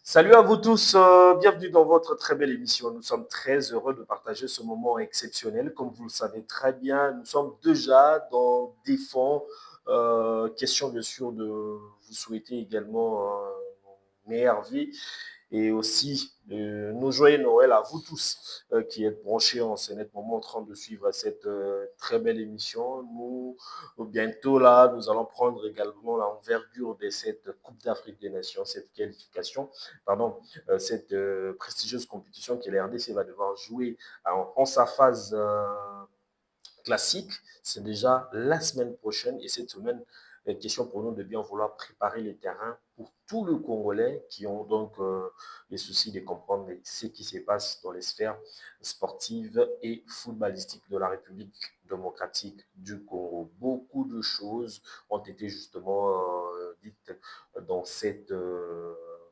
Salut à vous tous, bienvenue dans votre très belle émission. Nous sommes très heureux de partager ce moment exceptionnel. Comme vous le savez très bien, nous sommes déjà dans des fonds. Question bien sûr de vous souhaiter également une meilleure vie et aussi nos joyeux Noël à vous tous qui êtes branchés en ce net moment en train de suivre cette très belle émission. Nous, bientôt là, nous allons prendre également l'envergure de cette Coupe d'Afrique des Nations, cette qualification, pardon, cette prestigieuse compétition que la RDC va devoir jouer en sa phase classique. C'est déjà la semaine prochaine et cette semaine, question pour nous de bien vouloir préparer les terrains pour tous les Congolais qui ont donc les soucis de comprendre ce qui se passe dans les sphères sportives et footballistiques de la République démocratique du Congo. Beaucoup de choses ont été justement dites dans cette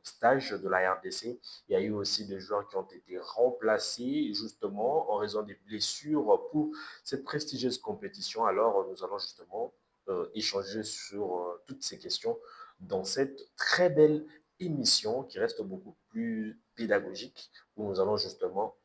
stage de la RDC. Il y a eu aussi des joueurs qui ont été remplacés justement en raison des blessures pour cette prestigieuse compétition. Alors, nous allons justement échanger sur toutes ces questions dans cette très belle émission qui reste beaucoup plus pédagogique, où nous allons justement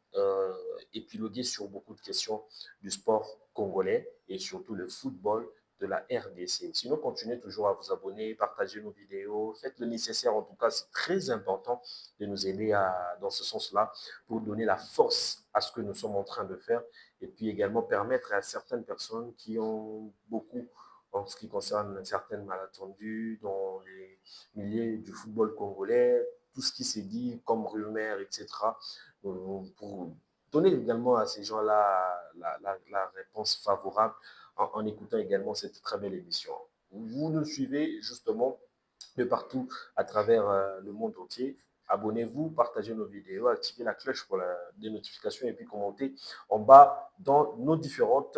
épiloguer sur beaucoup de questions du sport congolais et surtout le football de la RDC. Sinon, continuez toujours à vous abonner, partager nos vidéos, faites le nécessaire. En tout cas, c'est très important de nous aider dans ce sens-là pour donner la force à ce que nous sommes en train de faire et puis également permettre à certaines personnes qui ont beaucoup en ce qui concerne certaines malentendus dans les milieux du football congolais, tout ce qui s'est dit comme rumeurs, etc., pour donner également à ces gens-là la réponse favorable en écoutant également cette très belle émission. Vous nous suivez justement de partout à travers le monde entier. Abonnez-vous, partagez nos vidéos, activez la cloche pour des notifications et puis commentez en bas dans nos différentes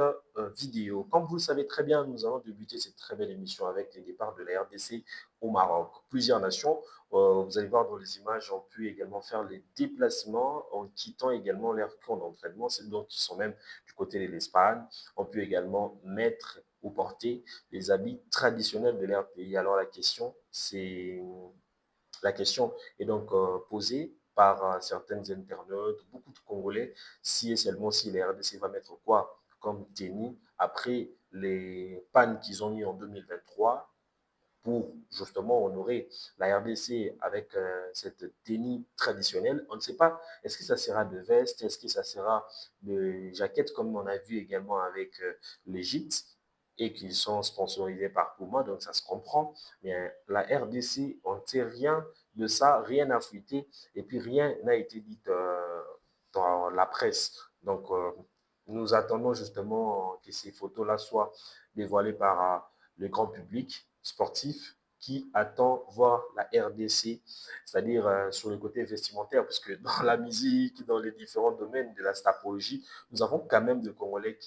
vidéos. Comme vous le savez très bien, nous allons débuter cette très belle émission avec les départs de la RDC au Maroc. Plusieurs nations, vous allez voir dans les images, ont pu également faire les déplacements en quittant également leur camp d'entraînement. C'est donc qui sont même du côté de l'Espagne. On peut également mettre ou porter les habits traditionnels de leur pays. Alors la question est donc posée par certains internautes, beaucoup de Congolais, si et seulement si les RDC va mettre quoi comme tennis après les pannes qu'ils ont mis en 2023 pour justement honorer la RDC avec cette tenue traditionnelle. On ne sait pas, est-ce que ça sera de veste, est-ce que ça sera de jaquette, comme on a vu également avec l'Égypte, et qui sont sponsorisés par Puma, donc ça se comprend. Mais la RDC, on ne sait rien de ça, rien n'a fuité, et puis rien n'a été dit dans la presse. Donc, nous attendons justement que ces photos-là soient dévoilées par le grand public sportif qui attend voir la RDC, c'est-à-dire sur le côté vestimentaire, puisque dans la musique, dans les différents domaines de la stapologie, nous avons quand même des Congolais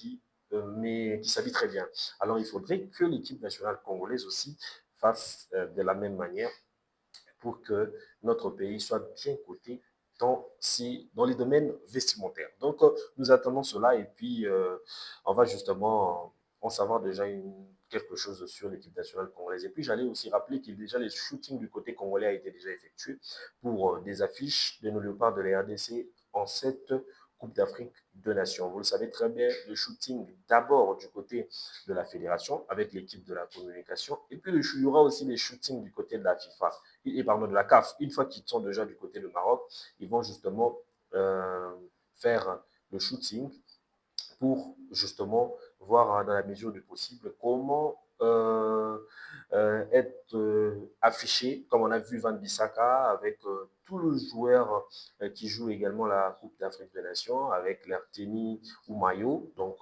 mais qui s'habillent très bien. Alors, il faudrait que l'équipe nationale congolaise aussi fasse de la même manière pour que notre pays soit bien coté dans les domaines vestimentaires. Donc, nous attendons cela et puis on va justement en savoir déjà quelque chose sur l'équipe nationale congolaise. Et puis, j'allais aussi rappeler qu'il déjà les shootings du côté congolais a été déjà effectué pour des affiches de nos léopards de la RDC en cette Coupe d'Afrique de Nations. Vous le savez très bien, le shooting d'abord du côté de la fédération avec l'équipe de la communication et puis il y aura aussi les shootings du côté de la FIFA et pardon, de la CAF. Une fois qu'ils sont déjà du côté du Maroc, ils vont justement faire le shooting pour justement voir dans la mesure du possible comment être affiché, comme on a vu Van Bissaka avec tous les joueurs qui jouent également la Coupe d'Afrique des Nations avec leur tennis ou maillot. Donc,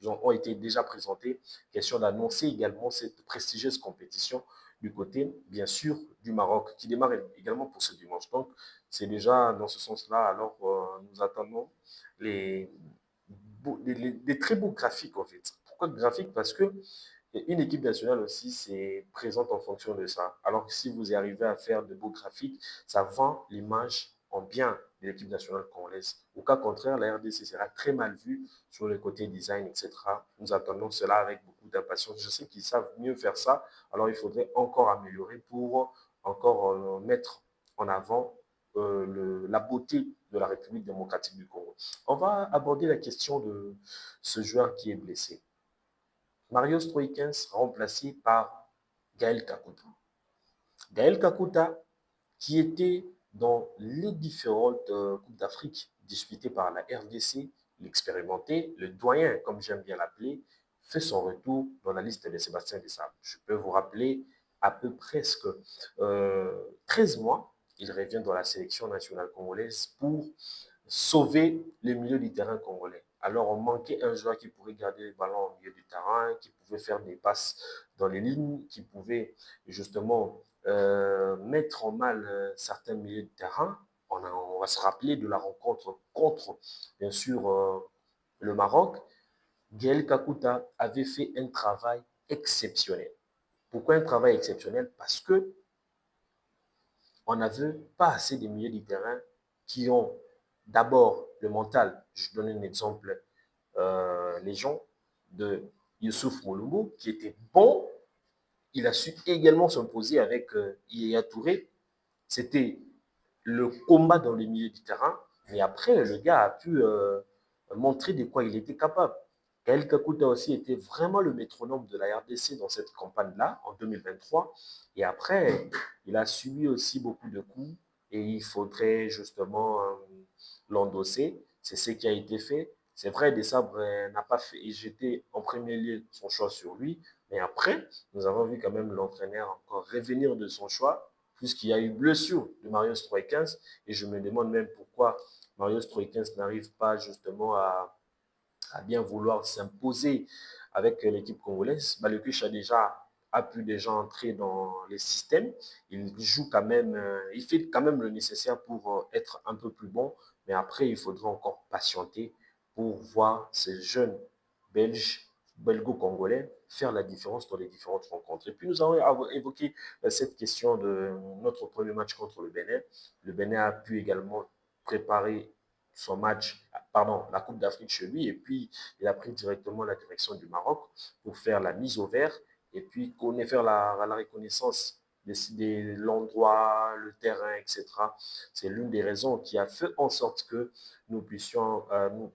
ils ont été déjà présentés. Question d'annoncer également cette prestigieuse compétition du côté, bien sûr, du Maroc, qui démarre également pour ce dimanche. Donc, c'est déjà dans ce sens-là. Alors, nous attendons les, des très beaux graphiques, en fait. Pourquoi graphiques? Parce que une équipe nationale aussi, c'est présente en fonction de ça. Alors que si vous y arrivez à faire de beaux graphiques, ça vend l'image en bien de l'équipe nationale congolaise. Au cas contraire, la RDC sera très mal vue sur le côté design, etc. Nous attendons cela avec beaucoup d'impatience. Je sais qu'ils savent mieux faire ça, alors il faudrait encore améliorer pour encore mettre en avant la beauté de la République démocratique du Congo. On va aborder la question de ce joueur qui est blessé. Mario Stroikens remplacé par Gaël Kakuta. Gaël Kakuta, qui était dans les différentes Coupes d'Afrique disputées par la RDC, l'expérimenté, le doyen, comme j'aime bien l'appeler, fait son retour dans la liste de Sébastien Desabre. Je peux vous rappeler à peu presque 13 mois, il revient dans la sélection nationale congolaise pour sauver le milieu du terrain congolais. Alors, on manquait un joueur qui pourrait garder le ballon au milieu du terrain, qui pouvait faire des passes dans les lignes, qui pouvait justement mettre en mal certains milieux de terrain. On va se rappeler de la rencontre contre, bien sûr, le Maroc. Gaël Kakuta avait fait un travail exceptionnel. Pourquoi un travail exceptionnel? Parce que on n'avait pas assez de milieux de terrain qui ont d'abord le mental. Je donne un exemple, les gens de Youssouf Mouloumou, qui était bon. Il a su également s'imposer avec Yaya Touré. C'était le combat dans le milieu du terrain. Mais après, le gars a pu montrer de quoi il était capable. Gaël Kakuta aussi était vraiment le métronome de la RDC dans cette campagne-là, en 2023. Et après, il a subi aussi beaucoup de coups et il faudrait justement l'endosser. C'est ce qui a été fait. C'est vrai, Desabre n'a pas fait et jeté en premier lieu son choix sur lui. Mais après, nous avons vu quand même l'entraîneur encore revenir de son choix puisqu'il y a eu blessure de Mario Stroikens. Et je me demande même pourquoi Mario Stroikens n'arrive pas justement à bien vouloir s'imposer avec l'équipe congolaise. Balekush a pu déjà entrer dans les systèmes. Il joue quand même, il fait quand même le nécessaire pour être un peu plus bon. Mais après, il faudra encore patienter pour voir ces jeunes Belges, belgo-congolais faire la différence dans les différentes rencontres. Et puis nous avons évoqué cette question de notre premier match contre le Bénin. Le Bénin a pu également préparer son match, pardon, la Coupe d'Afrique chez lui, et puis il a pris directement la direction du Maroc pour faire la mise au vert, et puis faire la reconnaissance de l'endroit, le terrain, etc. C'est l'une des raisons qui a fait en sorte que nous puissions,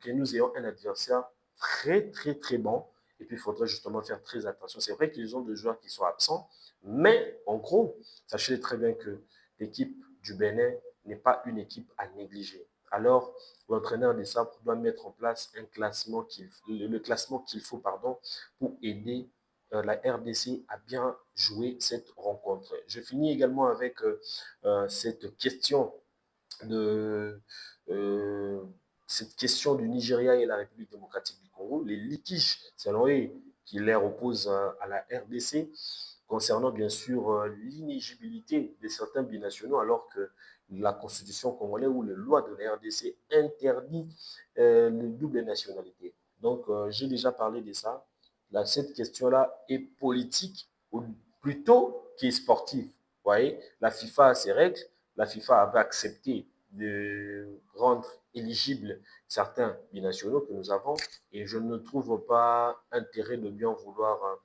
que nous ayons un adversaire très, très, très bon. Et puis, il faudrait justement faire très attention. C'est vrai qu'ils ont des joueurs qui sont absents, mais en gros, sachez très bien que l'équipe du Bénin n'est pas une équipe à négliger. Alors, l'entraîneur des Sabres doit mettre en place le classement qu'il faut pour aider la RDC à bien jouer cette rencontre. Je finis également avec cette question de euh, cette question du Nigeria et la République démocratique du Congo, les litiges, selon eux, qui les opposent à la RDC, concernant bien sûr l'inéligibilité de certains binationaux, alors que la constitution congolaise ou les lois de la RDC interdit le double nationalité. Donc, j'ai déjà parlé de ça. Là, cette question-là est politique, ou plutôt qu'est sportive. Vous voyez, la FIFA a ses règles. La FIFA avait accepté de rendre éligibles certains binationaux que nous avons et je ne trouve pas intérêt de bien vouloir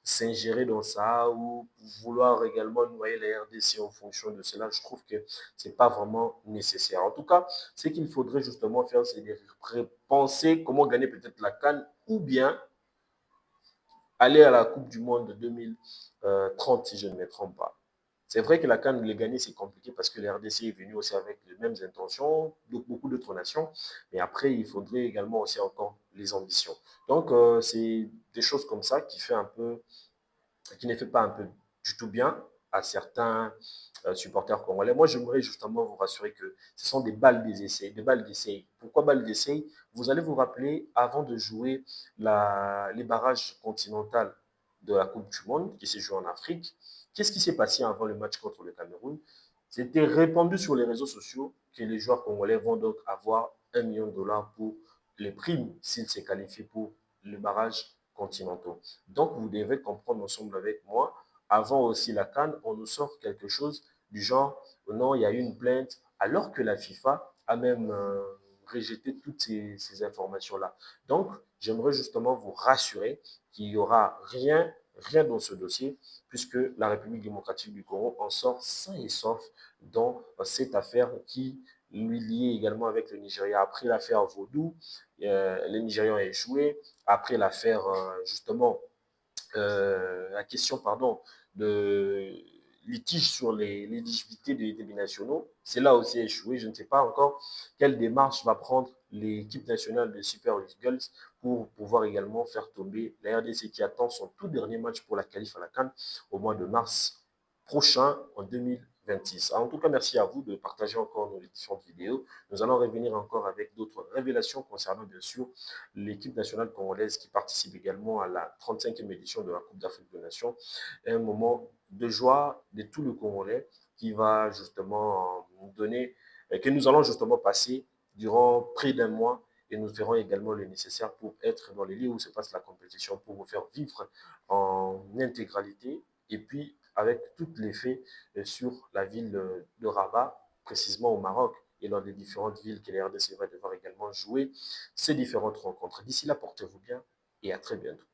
s'ingérer dans ça ou vouloir également noyer la RDC en fonction de cela. Je trouve que ce n'est pas vraiment nécessaire. En tout cas, ce qu'il faudrait justement faire, c'est de penser comment gagner peut-être la CAN ou bien aller à la Coupe du Monde de 2030, si je ne me trompe pas. C'est vrai que la CAN, les gagner, c'est compliqué parce que la RDC est venue aussi avec les mêmes intentions, donc beaucoup d'autres nations. Mais après, il faudrait également aussi encore les ambitions. Donc, c'est des choses comme ça qui ne fait pas un peu du tout bien à certains supporters congolais. Moi, j'aimerais justement vous rassurer que ce sont des balles des essais, des balles d'essai. Pourquoi balles d'essai? Vous allez vous rappeler, avant de jouer les barrages continentaux de la Coupe du Monde qui s'est jouée en Afrique, qu'est-ce qui s'est passé avant le match contre le Cameroun? C'était répandu sur les réseaux sociaux que les joueurs congolais vont donc avoir 1 million de dollars pour les primes s'ils se qualifient pour le barrage continentaux. Donc, vous devez comprendre ensemble avec moi, avant aussi la CAN, on nous sort quelque chose du genre, non, il y a eu une plainte, alors que la FIFA a même rejeté toutes ces informations-là. Donc, j'aimerais justement vous rassurer qu'il n'y aura rien, rien dans ce dossier, puisque la République démocratique du Congo en sort sain et sauf dans cette affaire qui lui liée également avec le Nigeria. Après l'affaire Vaudou, les Nigérians ont échoué. Après l'affaire, justement, la question, pardon, de litige sur l'éligibilité des binationaux. C'est là aussi échoué. Je ne sais pas encore quelle démarche va prendre l'équipe nationale de Super Eagles pour pouvoir également faire tomber la RDC qui attend son tout dernier match pour la qualif à la CAN au mois de mars prochain en 2026. En tout cas, merci à vous de partager encore nos différentes vidéos. Nous allons revenir encore avec d'autres révélations concernant bien sûr l'équipe nationale congolaise qui participe également à la 35e édition de la Coupe d'Afrique des Nations. Un moment de joie de tout le Congolais qui va justement nous donner, que nous allons justement passer durant près d'un mois et nous ferons également le nécessaire pour être dans les lieux où se passe la compétition, pour vous faire vivre en intégralité et puis avec tout l'effet sur la ville de Rabat, précisément au Maroc, et dans les différentes villes que les RDC va devoir également jouer ces différentes rencontres. D'ici là, portez-vous bien et à très bientôt.